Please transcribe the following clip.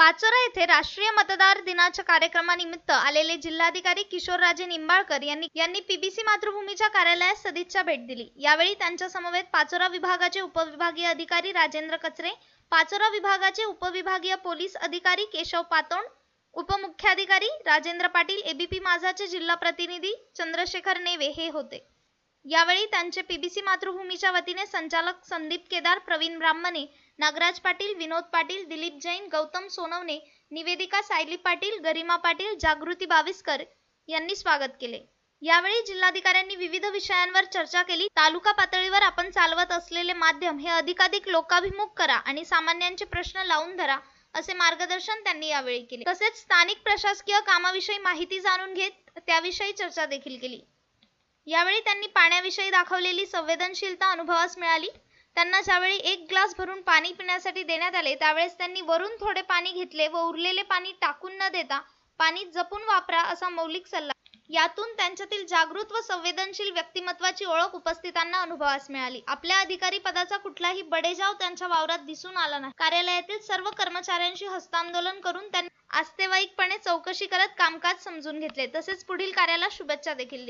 पाचोरा येथे राष्ट्रीय मतदार दिनाच्या कार्यक्रमानिमित्त आलेले जिल्हाधिकारी किशोरराजे निंबाळकर यांनी पीबीसी मातृभूमीच्या कार्यालयास सदिच्छा भेट दिली। यावेळी त्यांच्या समवेत पाचोरा विभागाचे उपविभागीय अधिकारी राजेंद्र कचरे, पाचोरा विभागाचे उपविभागीय पोलीस अधिकारी केशव पातोंड, उपमुख्याधिकारी राजेंद्र पाटील, एबीपी माझाचे जिल्हा प्रतिनिधी चंद्रशेखर नेवे हे होते। यावेळी त्यांचे पीबीसी मातृभूमीच्या वतीने संचालक संदीप केदार, प्रवीण ब्राह्मणे, नागराज पाटील, विनोद पाटील, दिलीप जैन, गौतम सोनवणे, निवेदिका सायली पाटील, गरिमा पाटील, जागृती बाविस्कर यांनी स्वागत केले। यावेळी जिल्हाधिकाऱ्यांनी विविध विषयांवर चर्चा केली। तालुका पातळीवर आपण चालवत असलेले माध्यम हे अधिकाधिक लोकाभिमुख करा आणि सामान्यांचे प्रश्न लावून धरा असे मार्गदर्शन त्यांनी यावेळी केले। तसेच स्थानिक प्रशासकीय कामाविषयी माहिती जाणून घेत त्याविषयी चर्चा देखील केली। यावेळी त्यांनी पाण्याविषयी दाखवलेली संवेदनशीलता अनुभवास मिळाली। त्यांना ज्यावेळी एक ग्लास भरून पाणी पिण्यासाठी देण्यात आले त्यावेळेस त्यांनी वरून थोडे पाणी घेतले व उरलेले पाणी टाकून न देता पाणी जपून वापरा असा मौलिक सल्ला। यातून त्यांच्यातील जागृत व संवेदनशील व्यक्तिमत्वाची ओळख उपस्थितांना अनुभवास मिळाली। आपल्या अधिकारी पदाचा कुठलाही बडेजाव त्यांच्या वावरात दिसून आला नाही। कार्यालयातील सर्व कर्मचाऱ्यांशी हस्तांदोलन करून त्यांनी आस्थेवाईकपणे चौकशी करत कामकाज समजून घेतले तसेच पुढील कार्याला शुभेच्छा देखील दिल्या।